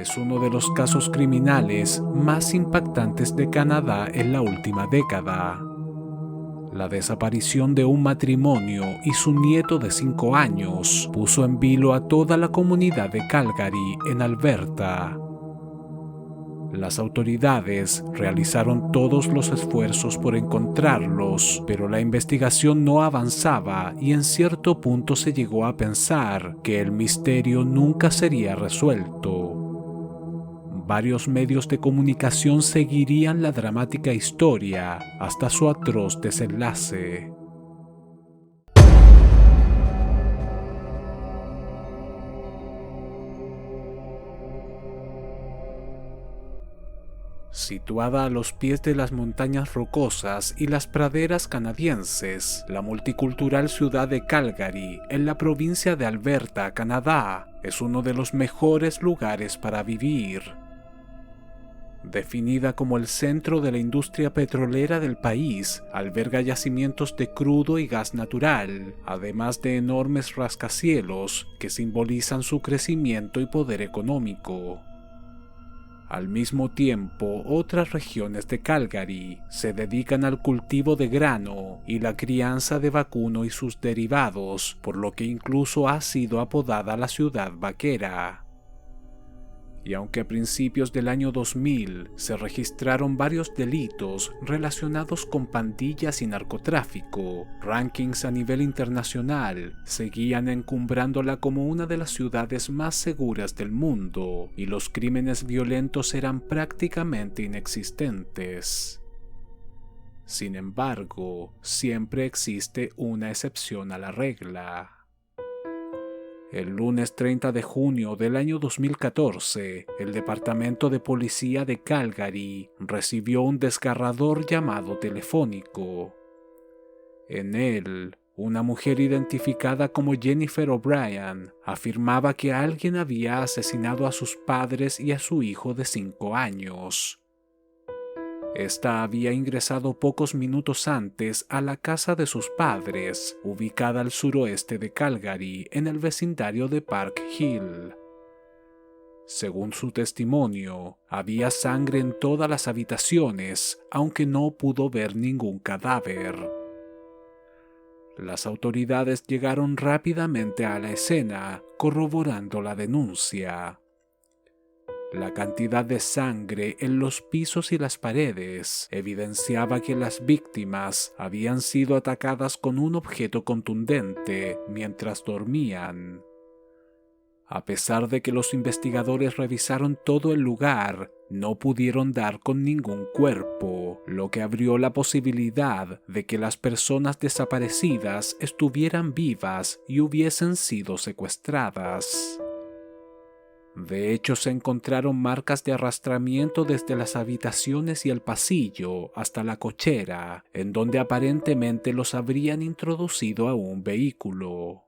es uno de los casos criminales más impactantes de Canadá en la última década. La desaparición de un matrimonio y su nieto de 5 años puso en vilo a toda la comunidad de Calgary, en Alberta. Las autoridades realizaron todos los esfuerzos por encontrarlos, pero la investigación no avanzaba y en cierto punto se llegó a pensar que el misterio nunca sería resuelto. Varios medios de comunicación seguirían la dramática historia hasta su atroz desenlace. Situada a los pies de las montañas rocosas y las praderas canadienses, la multicultural ciudad de Calgary, en la provincia de Alberta, Canadá, es uno de los mejores lugares para vivir. Definida como el centro de la industria petrolera del país, alberga yacimientos de crudo y gas natural, además de enormes rascacielos que simbolizan su crecimiento y poder económico. Al mismo tiempo, otras regiones de Calgary se dedican al cultivo de grano y la crianza de vacuno y sus derivados, por lo que incluso ha sido apodada la ciudad vaquera. Y aunque a principios del año 2000 se registraron varios delitos relacionados con pandillas y narcotráfico, rankings a nivel internacional seguían encumbrándola como una de las ciudades más seguras del mundo, y los crímenes violentos eran prácticamente inexistentes. Sin embargo, siempre existe una excepción a la regla. El lunes 30 de junio del año 2014, el Departamento de Policía de Calgary recibió un desgarrador llamado telefónico. En él, una mujer identificada como Jennifer O'Brien afirmaba que alguien había asesinado a sus padres y a su hijo de 5 años. Esta había ingresado pocos minutos antes a la casa de sus padres, ubicada al suroeste de Calgary, en el vecindario de Park Hill. Según su testimonio, había sangre en todas las habitaciones, aunque no pudo ver ningún cadáver. Las autoridades llegaron rápidamente a la escena, corroborando la denuncia. La cantidad de sangre en los pisos y las paredes evidenciaba que las víctimas habían sido atacadas con un objeto contundente mientras dormían. A pesar de que los investigadores revisaron todo el lugar, no pudieron dar con ningún cuerpo, lo que abrió la posibilidad de que las personas desaparecidas estuvieran vivas y hubiesen sido secuestradas. De hecho, se encontraron marcas de arrastramiento desde las habitaciones y el pasillo hasta la cochera, en donde aparentemente los habrían introducido a un vehículo.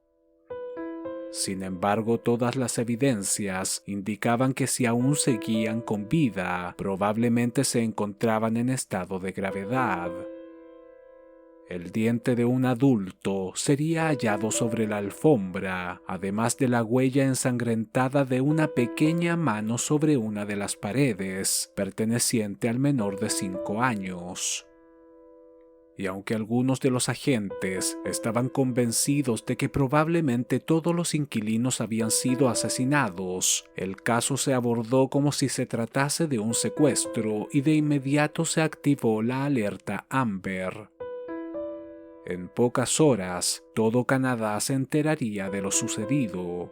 Sin embargo, todas las evidencias indicaban que si aún seguían con vida, probablemente se encontraban en estado de gravedad. El diente de un adulto sería hallado sobre la alfombra, además de la huella ensangrentada de una pequeña mano sobre una de las paredes, perteneciente al menor de 5 años. Y aunque algunos de los agentes estaban convencidos de que probablemente todos los inquilinos habían sido asesinados, el caso se abordó como si se tratase de un secuestro y de inmediato se activó la alerta Amber. En pocas horas, todo Canadá se enteraría de lo sucedido.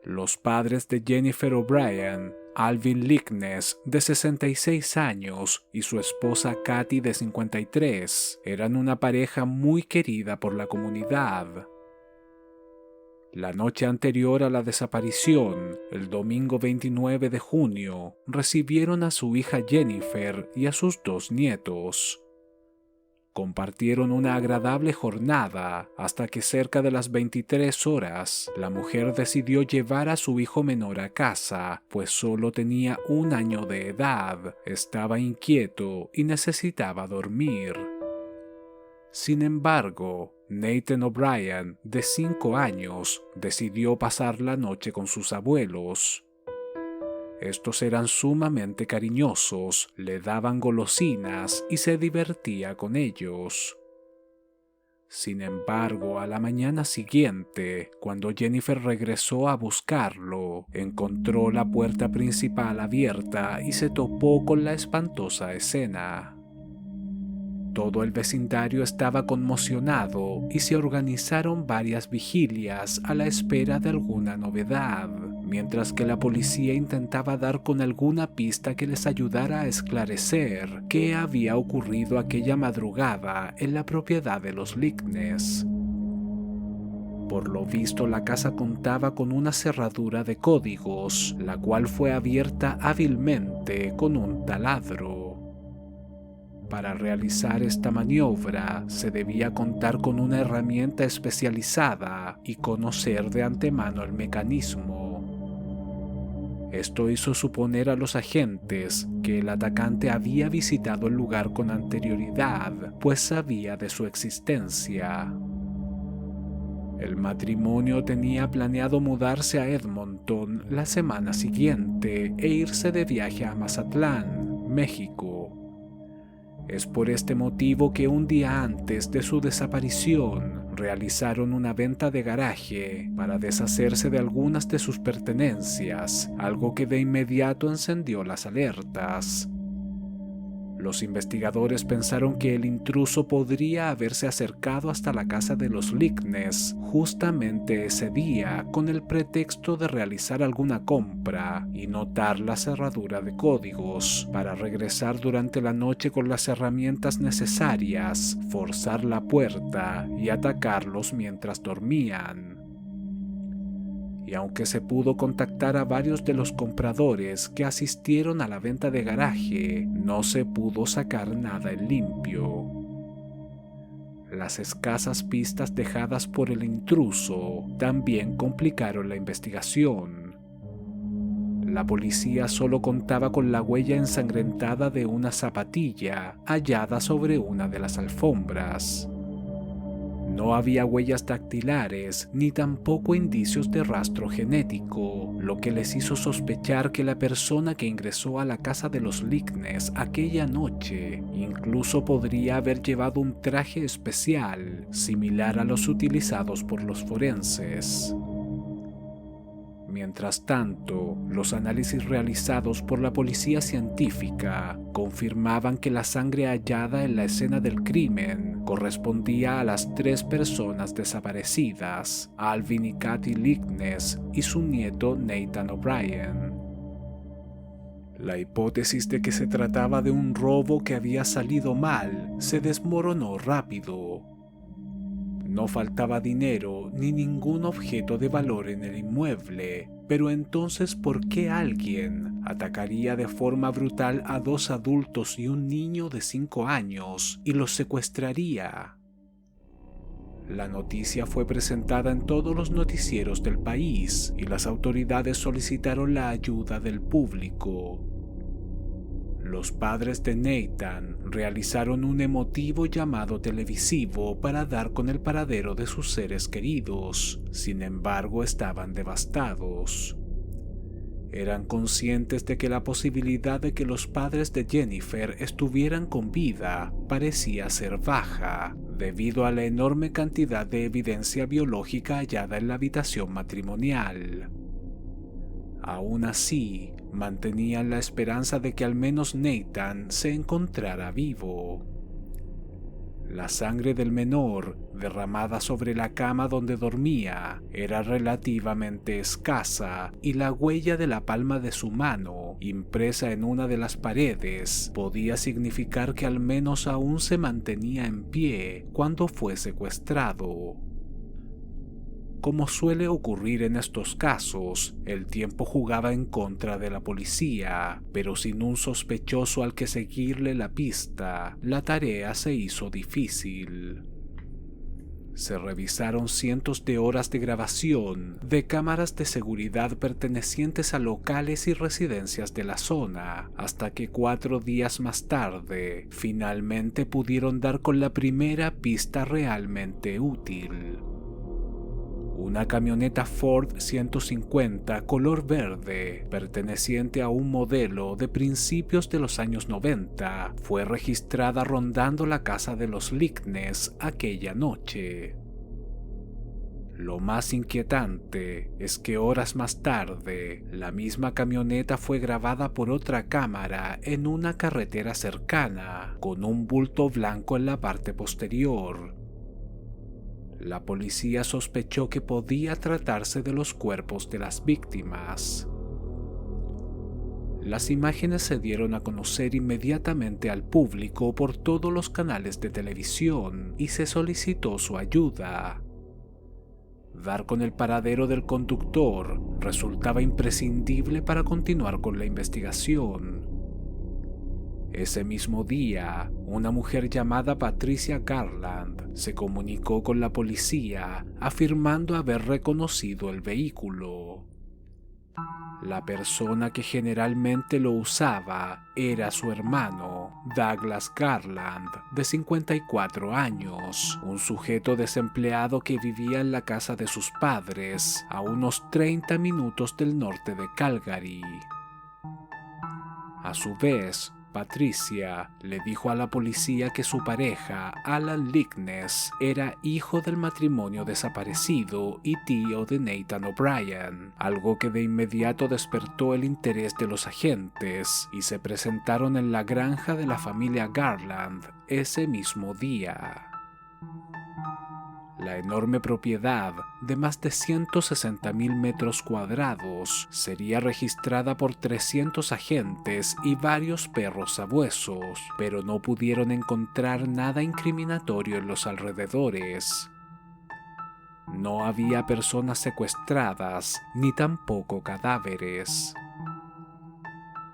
Los padres de Jennifer O'Brien, Alvin Lickness, de 66 años, y su esposa Kathy, de 53, eran una pareja muy querida por la comunidad. La noche anterior a la desaparición, el domingo 29 de junio, recibieron a su hija Jennifer y a sus 2 nietos. Compartieron una agradable jornada hasta que cerca de las 23 horas la mujer decidió llevar a su hijo menor a casa, pues solo tenía 1 año de edad, estaba inquieto y necesitaba dormir. Sin embargo, Nathan O'Brien, de 5 años, decidió pasar la noche con sus abuelos. Estos eran sumamente cariñosos, le daban golosinas y se divertía con ellos. Sin embargo, a la mañana siguiente, cuando Jennifer regresó a buscarlo, encontró la puerta principal abierta y se topó con la espantosa escena. Todo el vecindario estaba conmocionado y se organizaron varias vigilias a la espera de alguna novedad, mientras que la policía intentaba dar con alguna pista que les ayudara a esclarecer qué había ocurrido aquella madrugada en la propiedad de los Licknes. Por lo visto, la casa contaba con una cerradura de códigos, la cual fue abierta hábilmente con un taladro. Para realizar esta maniobra se debía contar con una herramienta especializada y conocer de antemano el mecanismo. Esto hizo suponer a los agentes que el atacante había visitado el lugar con anterioridad, pues sabía de su existencia. El matrimonio tenía planeado mudarse a Edmonton la semana siguiente e irse de viaje a Mazatlán, México. Es por este motivo que un día antes de su desaparición realizaron una venta de garaje para deshacerse de algunas de sus pertenencias, algo que de inmediato encendió las alertas. Los investigadores pensaron que el intruso podría haberse acercado hasta la casa de los Licknes justamente ese día con el pretexto de realizar alguna compra y notar la cerradura de códigos para regresar durante la noche con las herramientas necesarias, forzar la puerta y atacarlos mientras dormían. Y aunque se pudo contactar a varios de los compradores que asistieron a la venta de garaje, no se pudo sacar nada en limpio. Las escasas pistas dejadas por el intruso también complicaron la investigación. La policía solo contaba con la huella ensangrentada de una zapatilla hallada sobre una de las alfombras. No había huellas dactilares ni tampoco indicios de rastro genético, lo que les hizo sospechar que la persona que ingresó a la casa de los Licknes aquella noche incluso podría haber llevado un traje especial similar a los utilizados por los forenses. Mientras tanto, los análisis realizados por la policía científica confirmaban que la sangre hallada en la escena del crimen correspondía a las 3 personas desaparecidas, Alvin y Kathy Licknes y su nieto Nathan O'Brien. La hipótesis de que se trataba de un robo que había salido mal se desmoronó rápido. No faltaba dinero ni ningún objeto de valor en el inmueble, pero entonces ¿por qué alguien atacaría de forma brutal a 2 adultos y un niño de 5 años y los secuestraría? La noticia fue presentada en todos los noticieros del país y las autoridades solicitaron la ayuda del público. Los padres de Nathan realizaron un emotivo llamado televisivo para dar con el paradero de sus seres queridos. Sin embargo, estaban devastados. Eran conscientes de que la posibilidad de que los padres de Jennifer estuvieran con vida parecía ser baja, debido a la enorme cantidad de evidencia biológica hallada en la habitación matrimonial. Aún así, mantenían la esperanza de que al menos Nathan se encontrara vivo. La sangre del menor, derramada sobre la cama donde dormía, era relativamente escasa y la huella de la palma de su mano, impresa en una de las paredes, podía significar que al menos aún se mantenía en pie cuando fue secuestrado. Como suele ocurrir en estos casos, el tiempo jugaba en contra de la policía, pero sin un sospechoso al que seguirle la pista, la tarea se hizo difícil. Se revisaron cientos de horas de grabación de cámaras de seguridad pertenecientes a locales y residencias de la zona, hasta que 4 días más tarde, finalmente pudieron dar con la primera pista realmente útil. Una camioneta Ford 150 color verde, perteneciente a un modelo de principios de los años 90, fue registrada rondando la casa de los Lickness aquella noche. Lo más inquietante es que horas más tarde, la misma camioneta fue grabada por otra cámara en una carretera cercana, con un bulto blanco en la parte posterior. La policía sospechó que podía tratarse de los cuerpos de las víctimas. Las imágenes se dieron a conocer inmediatamente al público por todos los canales de televisión y se solicitó su ayuda. Dar con el paradero del conductor resultaba imprescindible para continuar con la investigación. Ese mismo día, una mujer llamada Patricia Garland se comunicó con la policía afirmando haber reconocido el vehículo. La persona que generalmente lo usaba era su hermano, Douglas Garland, de 54 años, un sujeto desempleado que vivía en la casa de sus padres, a unos 30 minutos del norte de Calgary. A su vez, Patricia le dijo a la policía que su pareja, Alan Lickness, era hijo del matrimonio desaparecido y tío de Nathan O'Brien, algo que de inmediato despertó el interés de los agentes y se presentaron en la granja de la familia Garland ese mismo día. La enorme propiedad de más de 160,000 metros cuadrados sería registrada por 300 agentes y varios perros sabuesos, pero no pudieron encontrar nada incriminatorio en los alrededores. No había personas secuestradas ni tampoco cadáveres.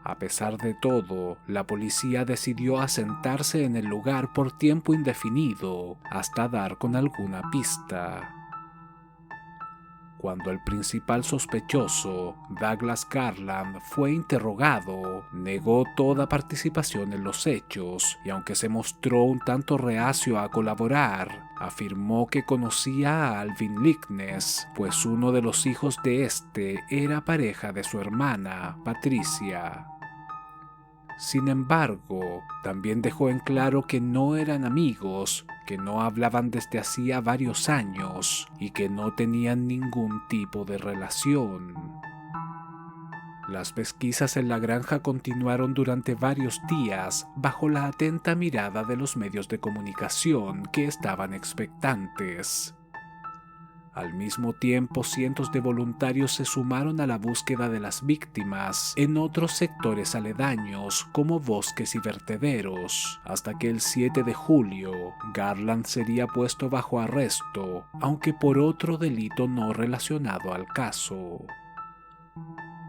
A pesar de todo, la policía decidió asentarse en el lugar por tiempo indefinido hasta dar con alguna pista. Cuando el principal sospechoso, Douglas Garland, fue interrogado, negó toda participación en los hechos y aunque se mostró un tanto reacio a colaborar, afirmó que conocía a Alvin Lickness, pues uno de los hijos de este era pareja de su hermana, Patricia. Sin embargo, también dejó en claro que no eran amigos, que no hablaban desde hacía varios años y que no tenían ningún tipo de relación. Las pesquisas en la granja continuaron durante varios días bajo la atenta mirada de los medios de comunicación que estaban expectantes. Al mismo tiempo, cientos de voluntarios se sumaron a la búsqueda de las víctimas en otros sectores aledaños como bosques y vertederos, hasta que el 7 de julio, Garland sería puesto bajo arresto, aunque por otro delito no relacionado al caso.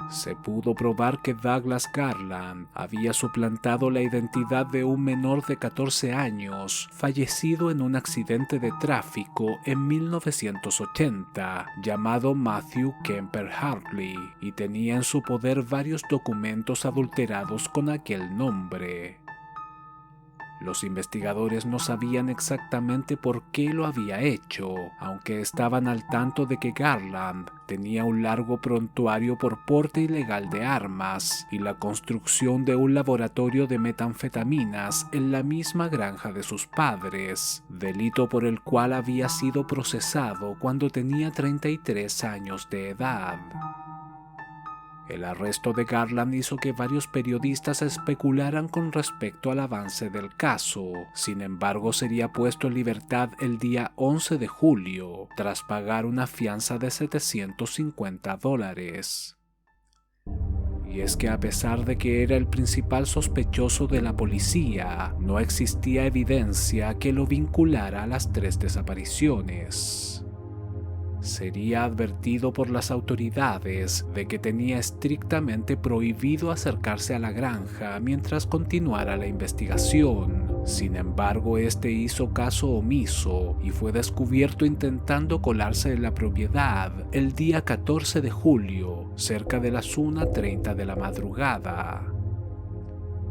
Se pudo probar que Douglas Garland había suplantado la identidad de un menor de 14 años fallecido en un accidente de tráfico en 1980 llamado Matthew Kemper Hartley y tenía en su poder varios documentos adulterados con aquel nombre. Los investigadores no sabían exactamente por qué lo había hecho, aunque estaban al tanto de que Garland tenía un largo prontuario por porte ilegal de armas y la construcción de un laboratorio de metanfetaminas en la misma granja de sus padres, delito por el cual había sido procesado cuando tenía 33 años de edad. El arresto de Garland hizo que varios periodistas especularan con respecto al avance del caso. Sin embargo, sería puesto en libertad el día 11 de julio, tras pagar una fianza de $750. Y es que a pesar de que era el principal sospechoso de la policía, no existía evidencia que lo vinculara a las 3 desapariciones. Sería advertido por las autoridades de que tenía estrictamente prohibido acercarse a la granja mientras continuara la investigación. Sin embargo, este hizo caso omiso y fue descubierto intentando colarse en la propiedad el día 14 de julio, cerca de las 1:30 de la madrugada.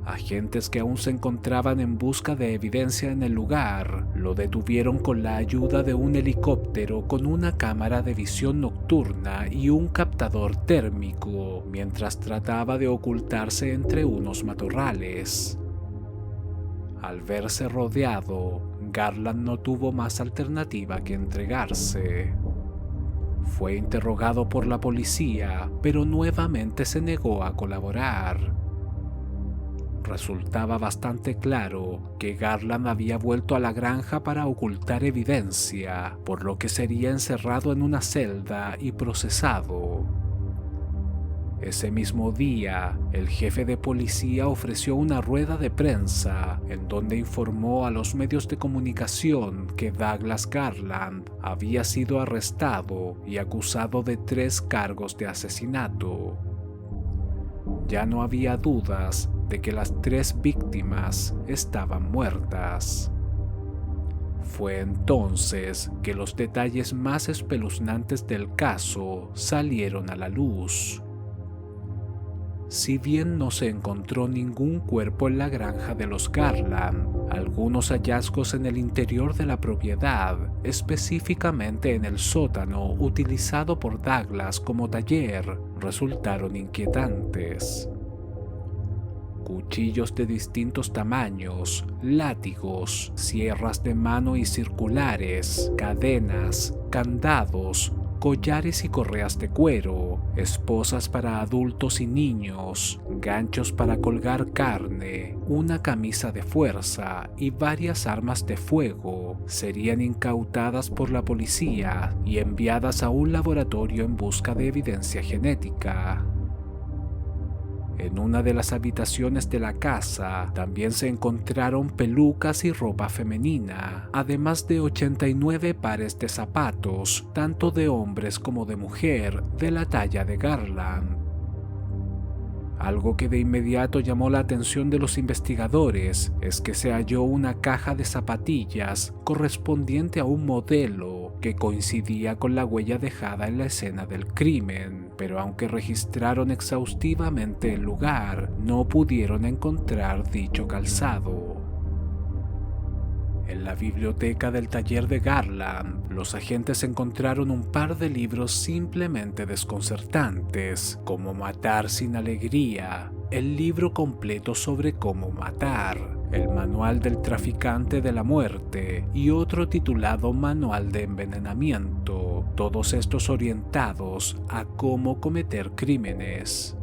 Agentes que aún se encontraban en busca de evidencia en el lugar lo detuvieron con la ayuda de un helicóptero con una cámara de visión nocturna y un captador térmico, mientras trataba de ocultarse entre unos matorrales. Al verse rodeado, Garland no tuvo más alternativa que entregarse. Fue interrogado por la policía, pero nuevamente se negó a colaborar. Resultaba bastante claro que Garland había vuelto a la granja para ocultar evidencia, por lo que sería encerrado en una celda y procesado. Ese mismo día, el jefe de policía ofreció una rueda de prensa en donde informó a los medios de comunicación que Douglas Garland había sido arrestado y acusado de 3 cargos de asesinato. Ya no había dudas de que las 3 víctimas estaban muertas. Fue entonces que los detalles más espeluznantes del caso salieron a la luz. Si bien no se encontró ningún cuerpo en la granja de los Garland, algunos hallazgos en el interior de la propiedad, específicamente en el sótano utilizado por Douglas como taller, resultaron inquietantes. Cuchillos de distintos tamaños, látigos, sierras de mano y circulares, cadenas, candados, collares y correas de cuero, esposas para adultos y niños, ganchos para colgar carne, una camisa de fuerza y varias armas de fuego serían incautadas por la policía y enviadas a un laboratorio en busca de evidencia genética. En una de las habitaciones de la casa también se encontraron pelucas y ropa femenina, además de 89 pares de zapatos, tanto de hombres como de mujer, de la talla de Garland. Algo que de inmediato llamó la atención de los investigadores es que se halló una caja de zapatillas correspondiente a un modelo que coincidía con la huella dejada en la escena del crimen, pero aunque registraron exhaustivamente el lugar, no pudieron encontrar dicho calzado. En la biblioteca del taller de Garland, los agentes encontraron un par de libros simplemente desconcertantes, como Matar sin alegría, el libro completo sobre cómo matar, el manual del traficante de la muerte y otro titulado Manual de envenenamiento, todos estos orientados a cómo cometer crímenes.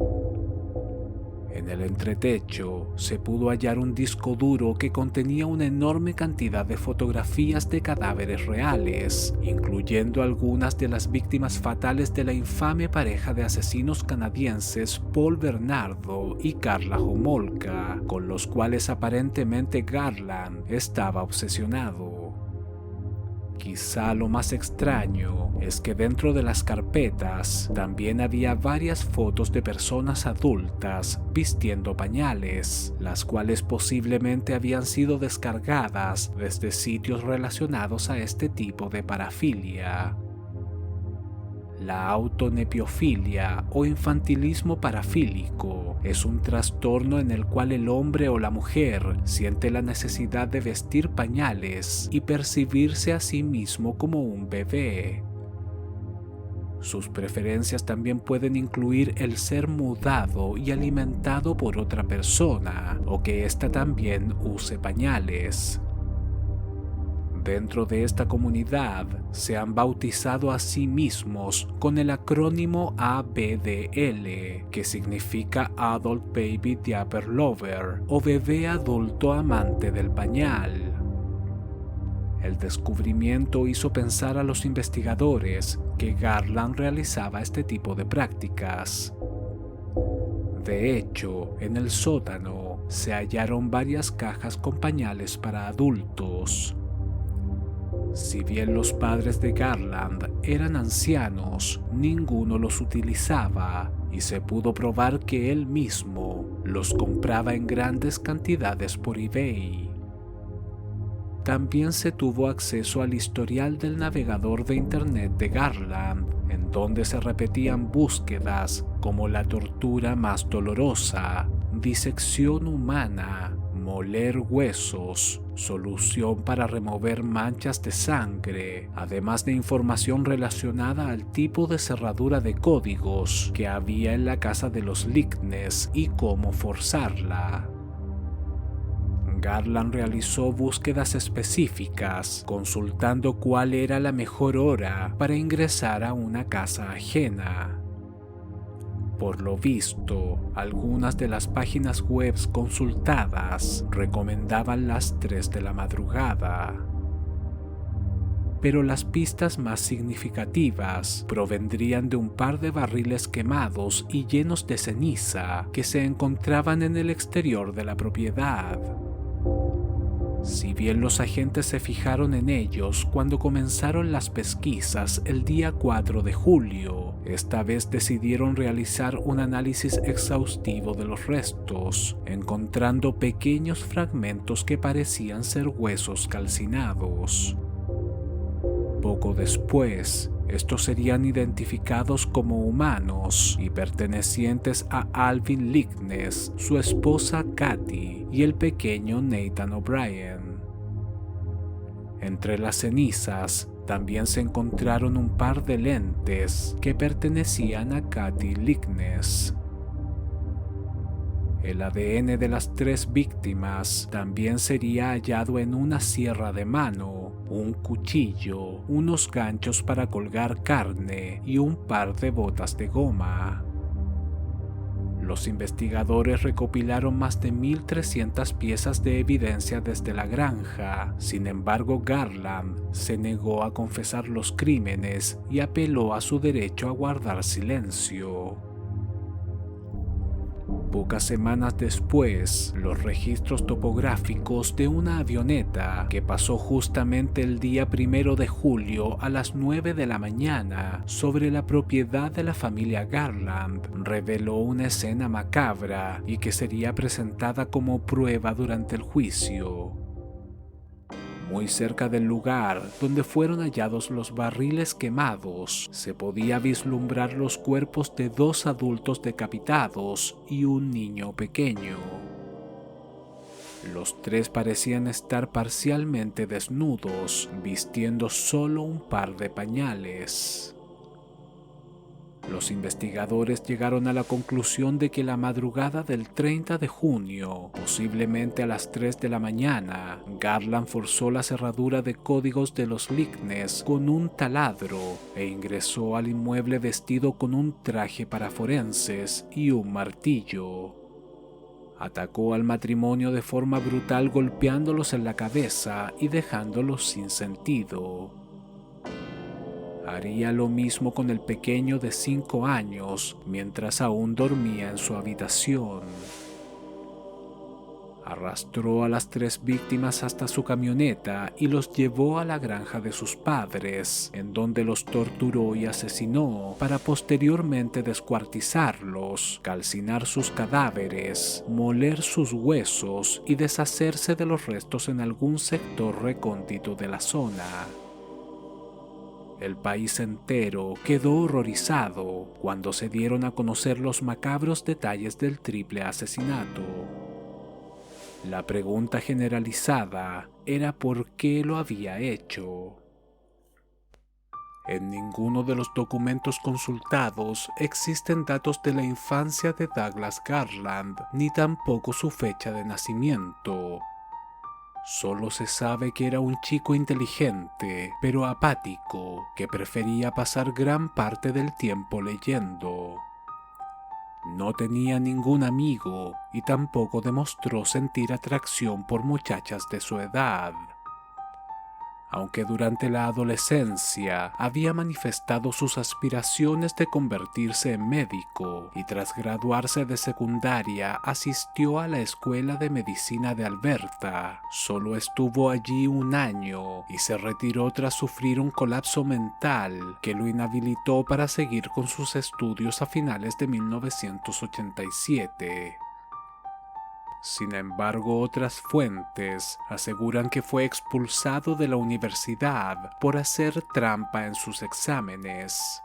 En el entretecho se pudo hallar un disco duro que contenía una enorme cantidad de fotografías de cadáveres reales, incluyendo algunas de las víctimas fatales de la infame pareja de asesinos canadienses Paul Bernardo y Karla Homolka, con los cuales aparentemente Garland estaba obsesionado. Quizá lo más extraño es que dentro de las carpetas también había varias fotos de personas adultas vistiendo pañales, las cuales posiblemente habían sido descargadas desde sitios relacionados a este tipo de parafilia. La autonepiofilia o infantilismo parafílico es un trastorno en el cual el hombre o la mujer siente la necesidad de vestir pañales y percibirse a sí mismo como un bebé. Sus preferencias también pueden incluir el ser mudado y alimentado por otra persona o que ésta también use pañales. Dentro de esta comunidad se han bautizado a sí mismos con el acrónimo ABDL, que significa Adult Baby Diaper Lover o bebé adulto amante del pañal. El descubrimiento hizo pensar a los investigadores que Garland realizaba este tipo de prácticas. De hecho, en el sótano se hallaron varias cajas con pañales para adultos. Si bien los padres de Garland eran ancianos, ninguno los utilizaba y se pudo probar que él mismo los compraba en grandes cantidades por eBay. También se tuvo acceso al historial del navegador de internet de Garland, en donde se repetían búsquedas como la tortura más dolorosa, disección humana, moler huesos, solución para remover manchas de sangre, además de información relacionada al tipo de cerradura de códigos que había en la casa de los Licknes y cómo forzarla. Garland realizó búsquedas específicas, consultando cuál era la mejor hora para ingresar a una casa ajena. Por lo visto, algunas de las páginas web consultadas recomendaban las 3 de la madrugada. Pero las pistas más significativas provendrían de un par de barriles quemados y llenos de ceniza que se encontraban en el exterior de la propiedad. Si bien los agentes se fijaron en ellos cuando comenzaron las pesquisas el día 4 de julio, esta vez decidieron realizar un análisis exhaustivo de los restos, encontrando pequeños fragmentos que parecían ser huesos calcinados. Poco después, estos serían identificados como humanos y pertenecientes a Alvin Licknes, su esposa Kathy y el pequeño Nathan O'Brien. Entre las cenizas también se encontraron un par de lentes que pertenecían a Kathy Licknes. El ADN de las 3 víctimas también sería hallado en una sierra de mano, un cuchillo, unos ganchos para colgar carne y un par de botas de goma. Los investigadores recopilaron más de 1.300 piezas de evidencia desde la granja. Sin embargo, Garland se negó a confesar los crímenes y apeló a su derecho a guardar silencio. Pocas semanas después, los registros topográficos de una avioneta que pasó justamente el día 1 de julio a las 9 de la mañana sobre la propiedad de la familia Garland reveló una escena macabra y que sería presentada como prueba durante el juicio. Muy cerca del lugar donde fueron hallados los barriles quemados, se podía vislumbrar los cuerpos de 2 adultos decapitados y un niño pequeño. Los 3 parecían estar parcialmente desnudos, vistiendo solo un par de pañales. Los investigadores llegaron a la conclusión de que la madrugada del 30 de junio, posiblemente a las 3 de la mañana, Garland forzó la cerradura de códigos de los Licknes con un taladro e ingresó al inmueble vestido con un traje para forenses y un martillo. Atacó al matrimonio de forma brutal golpeándolos en la cabeza y dejándolos sin sentido. Haría lo mismo con el pequeño de 5 años mientras aún dormía en su habitación. Arrastró a las 3 víctimas hasta su camioneta y los llevó a la granja de sus padres, en donde los torturó y asesinó para posteriormente descuartizarlos, calcinar sus cadáveres, moler sus huesos y deshacerse de los restos en algún sector recóndito de la zona. El país entero quedó horrorizado cuando se dieron a conocer los macabros detalles del triple asesinato. La pregunta generalizada era por qué lo había hecho. En ninguno de los documentos consultados existen datos de la infancia de Douglas Garland, ni tampoco su fecha de nacimiento. Solo se sabe que era un chico inteligente, pero apático, que prefería pasar gran parte del tiempo leyendo. No tenía ningún amigo y tampoco demostró sentir atracción por muchachas de su edad. Aunque durante la adolescencia había manifestado sus aspiraciones de convertirse en médico y tras graduarse de secundaria asistió a la Escuela de Medicina de Alberta, solo estuvo allí 1 año y se retiró tras sufrir un colapso mental que lo inhabilitó para seguir con sus estudios a finales de 1987. Sin embargo, otras fuentes aseguran que fue expulsado de la universidad por hacer trampa en sus exámenes.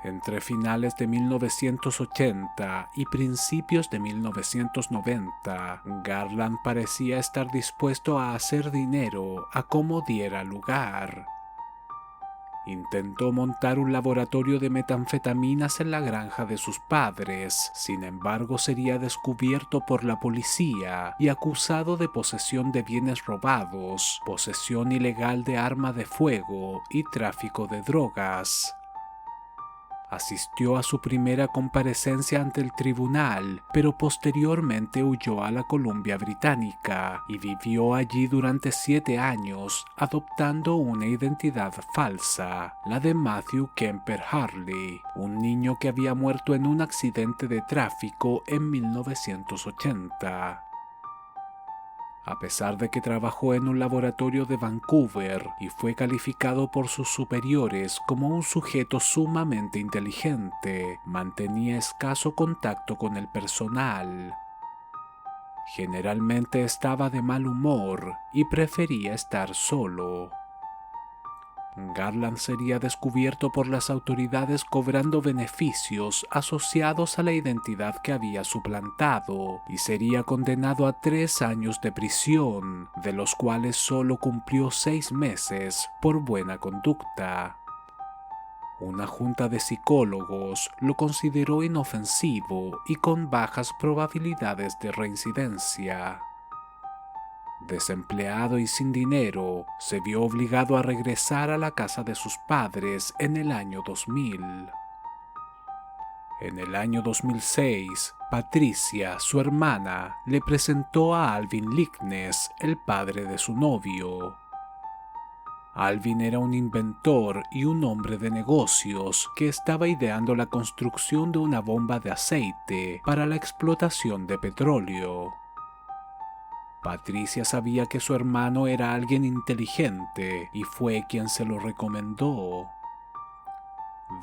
Entre finales de 1980 y principios de 1990, Garland parecía estar dispuesto a hacer dinero a como diera lugar. Intentó montar un laboratorio de metanfetaminas en la granja de sus padres, sin embargo sería descubierto por la policía y acusado de posesión de bienes robados, posesión ilegal de arma de fuego y tráfico de drogas. Asistió a su primera comparecencia ante el tribunal, pero posteriormente huyó a la Columbia Británica y vivió allí durante 7 años, adoptando una identidad falsa, la de Matthew Kemper Harley, un niño que había muerto en un accidente de tráfico en 1980. A pesar de que trabajó en un laboratorio de Vancouver y fue calificado por sus superiores como un sujeto sumamente inteligente, mantenía escaso contacto con el personal. Generalmente estaba de mal humor y prefería estar solo. Garland sería descubierto por las autoridades cobrando beneficios asociados a la identidad que había suplantado y sería condenado a 3 años de prisión, de los cuales solo cumplió 6 meses por buena conducta. Una junta de psicólogos lo consideró inofensivo y con bajas probabilidades de reincidencia. Desempleado y sin dinero, se vio obligado a regresar a la casa de sus padres en el año 2000. En el año 2006, Patricia, su hermana, le presentó a Alvin Lickness, el padre de su novio. Alvin era un inventor y un hombre de negocios que estaba ideando la construcción de una bomba de aceite para la explotación de petróleo. Patricia sabía que su hermano era alguien inteligente y fue quien se lo recomendó.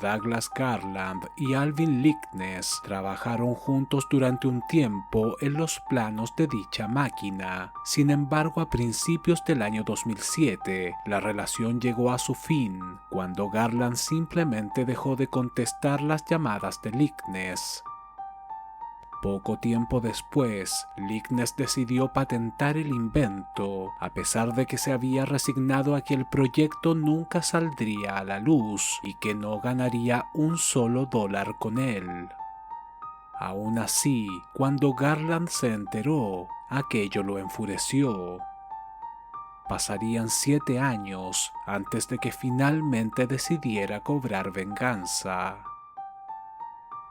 Douglas Garland y Alvin Lickness trabajaron juntos durante un tiempo en los planos de dicha máquina. Sin embargo, a principios del año 2007, la relación llegó a su fin, cuando Garland simplemente dejó de contestar las llamadas de Lickness. Poco tiempo después, Lickness decidió patentar el invento, a pesar de que se había resignado a que el proyecto nunca saldría a la luz y que no ganaría un solo dólar con él. Aún así, cuando Garland se enteró, aquello lo enfureció. Pasarían 7 años antes de que finalmente decidiera cobrar venganza.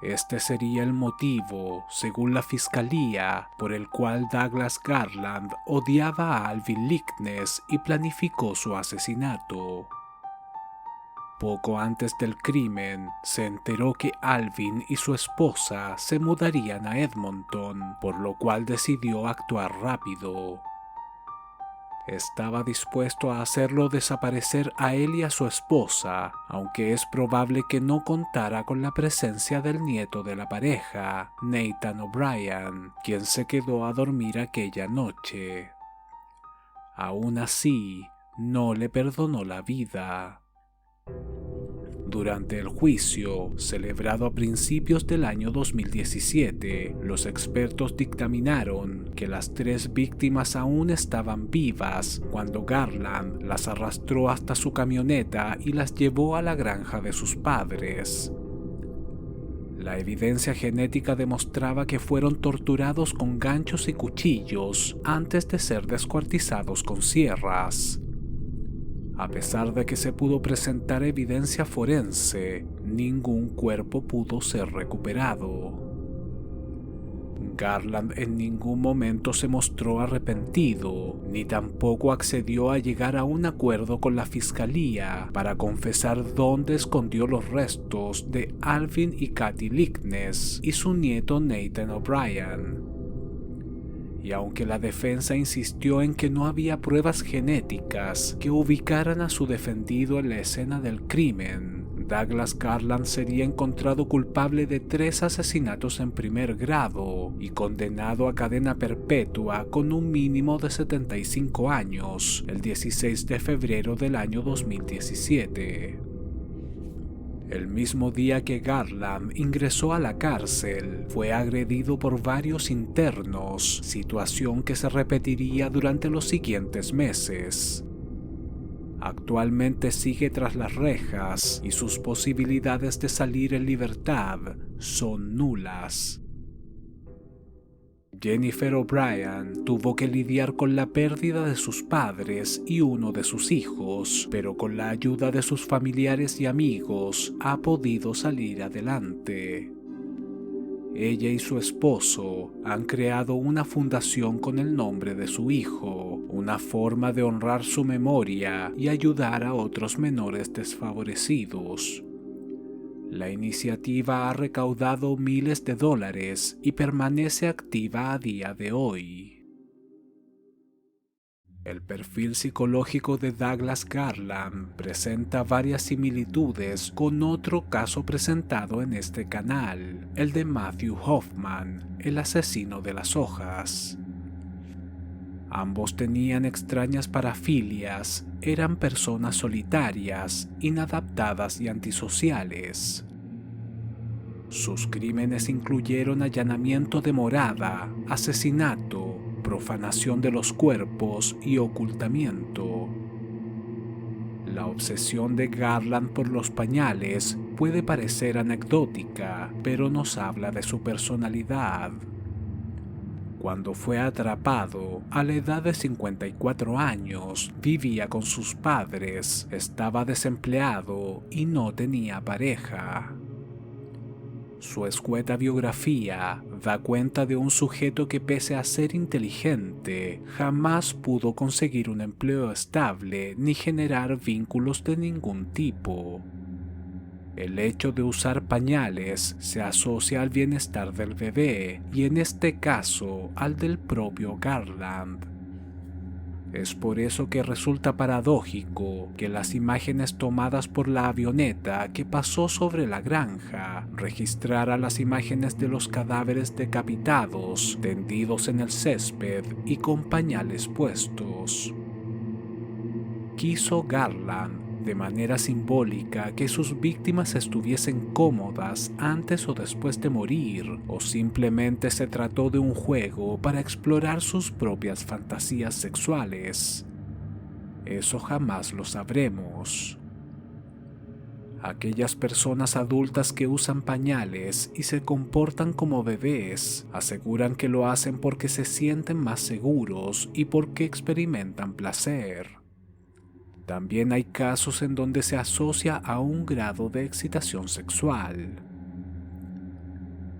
Este sería el motivo, según la fiscalía, por el cual Douglas Garland odiaba a Alvin Lickness y planificó su asesinato. Poco antes del crimen, se enteró que Alvin y su esposa se mudarían a Edmonton, por lo cual decidió actuar rápido. Estaba dispuesto a hacerlo desaparecer a él y a su esposa, aunque es probable que no contara con la presencia del nieto de la pareja, Nathan O'Brien, quien se quedó a dormir aquella noche. Aún así, no le perdonó la vida. Durante el juicio, celebrado a principios del año 2017, los expertos dictaminaron que las 3 víctimas aún estaban vivas cuando Garland las arrastró hasta su camioneta y las llevó a la granja de sus padres. La evidencia genética demostraba que fueron torturados con ganchos y cuchillos antes de ser descuartizados con sierras. A pesar de que se pudo presentar evidencia forense, ningún cuerpo pudo ser recuperado. Garland en ningún momento se mostró arrepentido, ni tampoco accedió a llegar a un acuerdo con la fiscalía para confesar dónde escondió los restos de Alvin y Kathy Lickness y su nieto Nathan O'Brien. Y aunque la defensa insistió en que no había pruebas genéticas que ubicaran a su defendido en la escena del crimen, Douglas Garland sería encontrado culpable de 3 asesinatos en primer grado y condenado a cadena perpetua con un mínimo de 75 años el 16 de febrero del año 2017. El mismo día que Garland ingresó a la cárcel, fue agredido por varios internos, situación que se repetiría durante los siguientes meses. Actualmente sigue tras las rejas y sus posibilidades de salir en libertad son nulas. Jennifer O'Brien tuvo que lidiar con la pérdida de sus padres y uno de sus hijos, pero con la ayuda de sus familiares y amigos ha podido salir adelante. Ella y su esposo han creado una fundación con el nombre de su hijo, una forma de honrar su memoria y ayudar a otros menores desfavorecidos. La iniciativa ha recaudado miles de dólares y permanece activa a día de hoy. El perfil psicológico de Douglas Garland presenta varias similitudes con otro caso presentado en este canal, el de Matthew Hoffman, el asesino de las hojas. Ambos tenían extrañas parafilias, eran personas solitarias, inadaptadas y antisociales. Sus crímenes incluyeron allanamiento de morada, asesinato, profanación de los cuerpos y ocultamiento. La obsesión de Garland por los pañales puede parecer anecdótica, pero nos habla de su personalidad. Cuando fue atrapado, a la edad de 54 años, vivía con sus padres, estaba desempleado y no tenía pareja. Su escueta biografía da cuenta de un sujeto que, pese a ser inteligente, jamás pudo conseguir un empleo estable ni generar vínculos de ningún tipo. El hecho de usar pañales se asocia al bienestar del bebé y, en este caso, al del propio Garland. Es por eso que resulta paradójico que las imágenes tomadas por la avioneta que pasó sobre la granja registrara las imágenes de los cadáveres decapitados, tendidos en el césped y con pañales puestos. Quiso Garland, de manera simbólica, que sus víctimas estuviesen cómodas antes o después de morir, o simplemente se trató de un juego para explorar sus propias fantasías sexuales. Eso jamás lo sabremos. Aquellas personas adultas que usan pañales y se comportan como bebés aseguran que lo hacen porque se sienten más seguros y porque experimentan placer. También hay casos en donde se asocia a un grado de excitación sexual.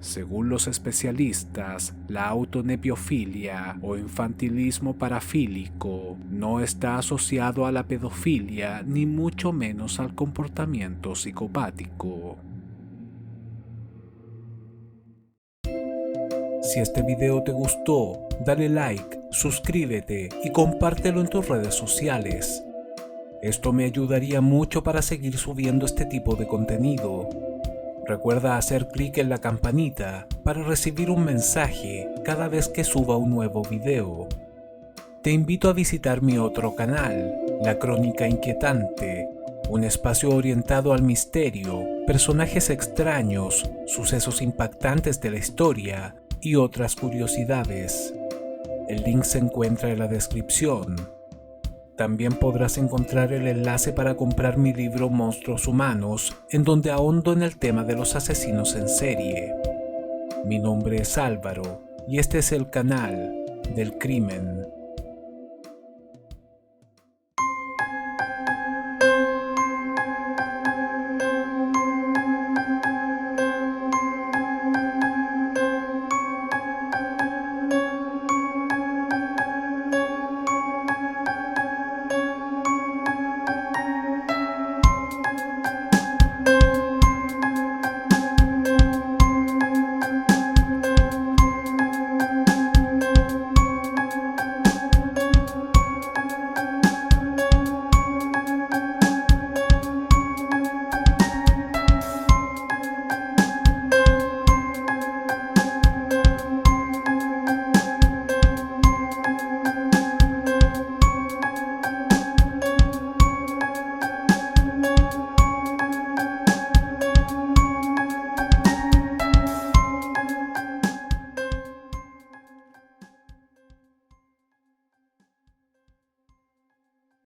Según los especialistas, la autonepiofilia o infantilismo parafílico no está asociado a la pedofilia ni mucho menos al comportamiento psicopático. Si este video te gustó, dale like, suscríbete y compártelo en tus redes sociales. Esto me ayudaría mucho para seguir subiendo este tipo de contenido. Recuerda hacer clic en la campanita para recibir un mensaje cada vez que suba un nuevo video. Te invito a visitar mi otro canal, La Crónica Inquietante, un espacio orientado al misterio, personajes extraños, sucesos impactantes de la historia y otras curiosidades. El link se encuentra en la descripción. También podrás encontrar el enlace para comprar mi libro Monstruos Humanos, en donde ahondo en el tema de los asesinos en serie. Mi nombre es Álvaro y este es el canal del crimen.